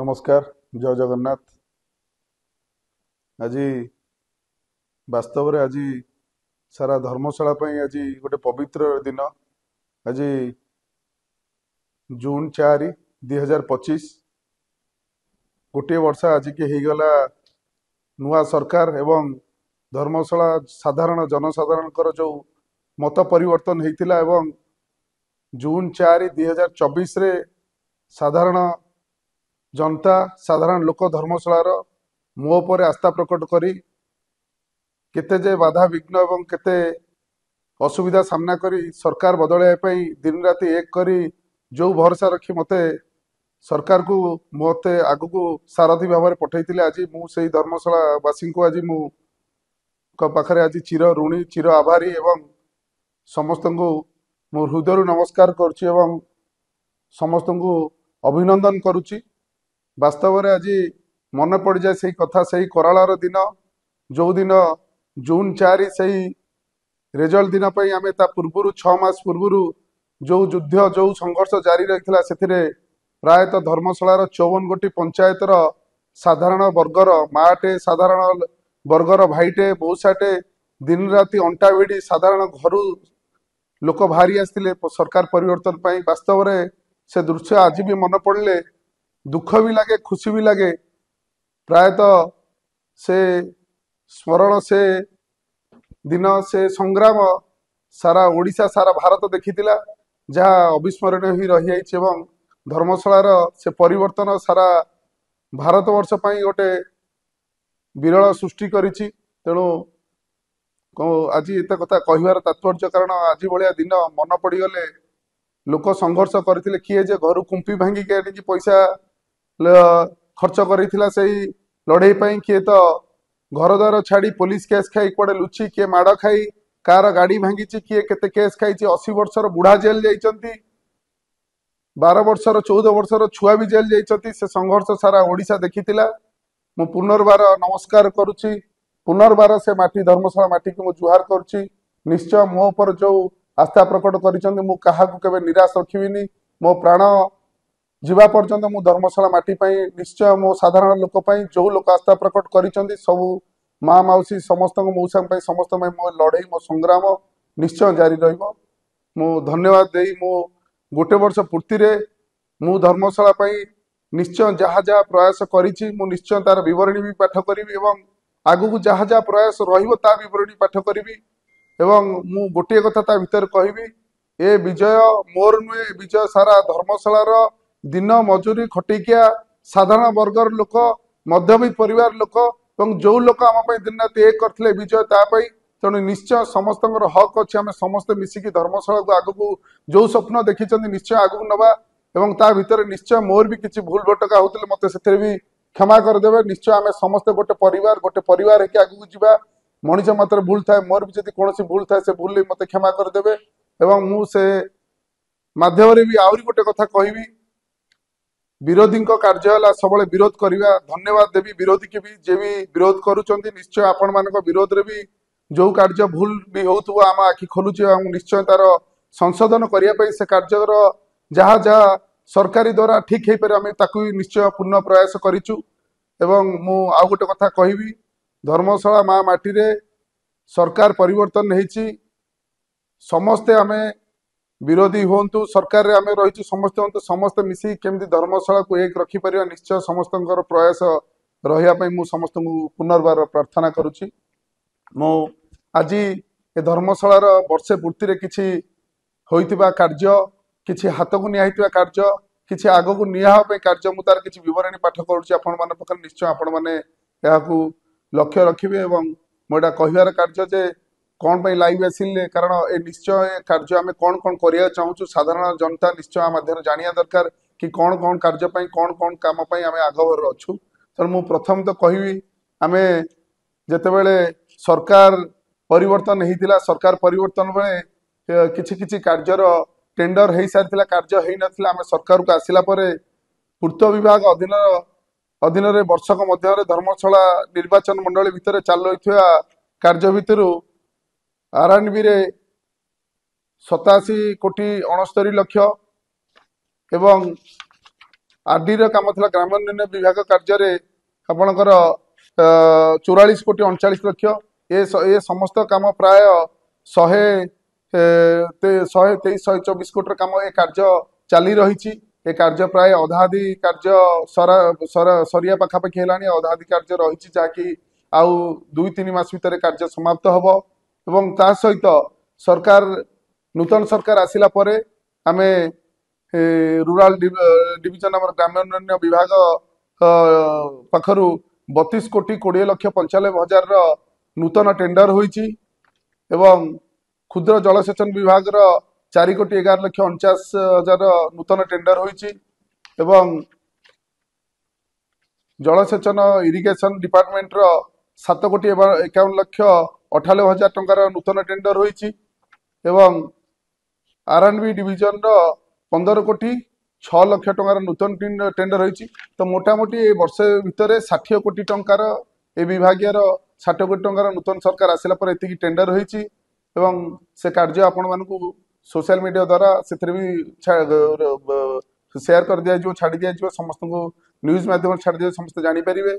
नमस्कार। जय जगन्नाथ। आज वास्तव रे आज सारा धर्मशाला आज गोटे पवित्र दिन। आज जून 4 2025 गोटे वर्ष आज के होगला नुआ सरकार एवं धर्मशाला साधारण जनसाधारण जो मत परिवर्तन होता एवं जून 4 2024 रे साधारण जनता साधारण लोक धर्मशालार मो पर आस्था प्रकट करी केते जे बाधा विघ्न एवं केते असुविधा सामना करी सरकार बदलैया दिन राति एक करी जो भरोसा रखी मते सरकार को मते आगु को सारथी भाव में पठे आज मुझे धर्मशाला वासी को आज मु पाखरे आज चिर ऋणी चिर आभारी एवं समस्त को मो हृदय नमस्कार करुच्ची एवं समस्त को अभिनंदन करुच्ची। वास्तव में आज मन पड़ जाए से कथा से करालार दिन जो दिन जून 4 से रिजल्ट दिन आम पूर्व 6 मास पूर्व जो युद्ध जो संघर्ष जारी रही से प्रायतः धर्मशालार 54 गोटी पंचायतर साधारण वर्गर माटे साधारण वर्गर भाईटे मौसाटे दिन राति अंटा भिड़ी साधारण घर लोक बाहरी आसते सरकार परिवर्तन पाई। वास्तव में से दृश्य आज भी मन पड़े दुख भी लगे खुशी भी लगे। प्रायतः से स्मरण से दिन से संग्राम सारा ओडिशा सारा भारत देखी जहाँ अविस्मरणीय ही रही जाइए एवं धर्मशालार से परिवर्तन सारा भारत वर्ष गोटे विरल सृष्टि करिछि। तेणु आज एत कथा कहबार तात्पर्य कारण आज भाया दिन मन पड़गले लोक संघर्ष करते किए जे घर कुंपी भांगी के पैसा खर्च कर लड़े किए तो घर द्वार छाड़ी पुलिस केस खाई कड़े लुचि किए माड़ खाई कार गाड़ी भांगी किए केते केस खाई 80 वर्षर बुढ़ा जेल जाइछंती 12 वर्षर 14 वर्षर छुआ भी जेल जाइछंती। से संघर्ष सारा ओडिशा देखिथिला। मु पुनर्बार नमस्कार करुच्ची पुनर्बार से माटी धर्मशाला माटी को मु जुहार करुच्ची। निश्चय मो पर जो आस्था प्रकट करिछंती मु काहाकु केबे निराश रखिबिनी। मो प्राण जीवा पर्यंत मु धर्मशाला माटी निश्चय मो साधारण लोक जो लोक आस्था प्रकट करिछंती सबु माँ मौसी समस्त मौसा समस्त मो लड़ई मो संग्राम निश्चय जारी रहिबो। मु धन्यवाद देई मो गोटे वर्ष पूर्ति रे मु धर्मशाला निश्चय जहाँ जहाँ प्रयास करिछि मु निश्चय तार विवरणी भी पाठ करी एवं आगु को जहाँ जहाँ प्रयास रहिबो ता विवरणी पाठ करी एवं मु गोटे कथा ता भीतर कहबी ए विजय मोर नुहे विजय सारा धर्मशालार दिन मजूरी खटिकिया साधारण वर्गर लोक मध्यवित्त परिवार लोक और जो लोक आम दिन रात एक करते विजय तापाई। तेणु निश्चय समस्त हक अच्छे आम समस्ते मिसिकी धर्मशाला को आगू जो स्वप्न देखी निश्चय आगू नवा एवं ता भीतर निश्चय मोर भी किसी भूल भटका होते मत से भी क्षमा करदे। निश्चय आम समस्ते गोटे परिवार है आगू जावा मनीष मात्र भूल थाए मोर भी जब कौन भूल थाए से भूल मत क्षमा करदे। एवं मुझे माध्यम भी आहरी गोटे कथा कहबी विरोधी कार्य है सब विरोध करवा धन्यवाद देवी विरोधी की भी जे भी विरोध करुँच निश्चय आपण मान विरोध रे भी जो कार्य भूल भी हो आम आखि खोलुचे निश्चय तार संशोधन करने से कार्य जहाँ जहाँ सरकारी द्वारा ठीक हो पारे आम ताकू निश्चय पूर्ण प्रयास करिचु। एवं मु आउ गोटे कथा कहबी धर्मशाला माँ माटी रे सरकार परिवर्तन होती समस्ते आम विरोधी हूँ सरकार रे आम रही समस्ते समस्ते मिसी केमती धर्मशाला को एक रखिपर निश्चय समस्त प्रयास रहा मु समस्त पुनर्बार प्रार्थना करुच्ची। मु आज ए धर्मशालार वर्षे पूर्ति रे किछि होइतिबा कार्य किछि हाथ को निया कार्य किछि आग को निया कार्य मु तार किछि विवरणी पाठ करुच्ची आपण माने पखर निश्चय आपण माने याकू लक्ष्य रखिबे। एवं मोटा कहबार कार्य जे कौन पाई लाइव आसिले कारण ए निश्चय कार्य आम कौन कौन करिया चाहूँ साधारण जनता निश्चय मध्य जानिया दरकार कि कौन कौन कार्य कौन कौन काम आम आगभर अच्छु। तेणु मु प्रथम तो कहबी आम जितेबले सरकार परिवर्तन होता सरकार परिवर्तन बेले किछि किछि कार्यर टेंडर हो सारी कार्य हो नाला आम सरकार को आसला पूर्त विभाग अधीन वर्षक मध्य धर्मशाला निर्वाचन मंडली भितर चालू रही कार्य भितर आरएनबी रे 87 कोटी 69 लक्ष एवं आरडी ର କାମ ଥିଲା ଗ୍ରାମୋନ୍ନୟନ ବିଭାଗ କାର୍ଯ୍ୟରେ ଆପଣଙ୍କର 44 କୋଟି 39 ଲକ୍ଷ ଏ ସମସ୍ତ କାମ ପ୍ରାୟ 123 124 କୋଟିର କାମ ଏ କାର୍ଯ୍ୟ ଚାଲି ରହିଛି। ଏ କାର୍ଯ୍ୟ ପ୍ରାୟ ଅଧାଧି କାର୍ଯ୍ୟ ସରିଆ ପାଖାପାଖି ହେଲାଣି, ଅଧାଧି କାର୍ଯ୍ୟ ରହିଛି ଯାହାକି ଆଉ 2-3 ମାସ ଭିତରେ କାର୍ଯ୍ୟ ସମାପ୍ତ ହବ। ଏବଂ ତା ସହିତ ସରକାର ନୂତନ ସରକାର ଆସିଲା ପରେ ଆମେ रूराल डिविजन आम ग्राम्योन्नयन विभाग पाखरु 32 कोटी 20 लक्ष 95 हजार नूतन टेंडर होईची एवं क्षुद्र जलसेचन विभाग 4 कोटी 11 लक्ष 49 हजार नूतन टेंडर होईची एवं जलसेचन इरिगेशन डिपार्टमेंट 7 कोटी 51 लक्ष 98 हजार टंकार नूतन टेंडर होईची एवं आरएनबी डिविजन 15 कोटी 6 लक्ष टंकार नूतन टेंडर होईची। तो मोटामोटी ए वर्ष भितर 60 कोटी टंकार ए विभागीय 60 कोटी टंकार नूतन सरकार आसिला पर एतिकी टेंडर होईची एवं से कार्य आपण मानकु सोशल मीडिया द्वारा सेथरे भी शेयर कर दिया जो छाड़ी दिया जो समस्त को न्यूज माध्यम छाड़ी दिया समस्त जानि परिबे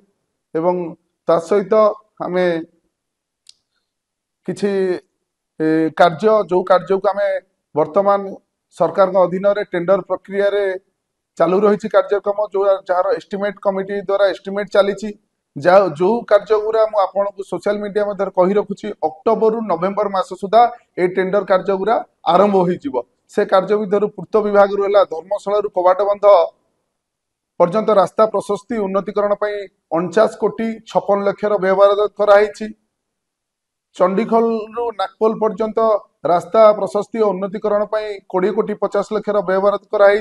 एवं ता सहित हमें किछि कार्य जो कार्य को हमें वर्तमान सरकार का अधीन रे टेंडर प्रक्रिया रे चालू रही कार्यक्रम जो जार एस्टिमेट कमिटी द्वारा एस्टिमेट चली जो कार्य गुरा मु आपन को सोशल मीडिया मध्य कही रखुची अक्टोबर नवेम्बर मास सुधा ए टेंडर कार्य गुरा आरंभ होई जिवो। से कार्य विधर पूर्त विभाग रु हला धर्मशाला रु कबाट बंध पर्यंत रास्ता प्रशस्ति उन्नतिकरण पई 49 कोटी 56 लाख रो व्यवहार कराई। चंडीखोल रु नागपोल पर्यंत रास्ता प्रशस्ति और उन्नतिकरण 20 कोटी 50 लाख व्यवहार कराई।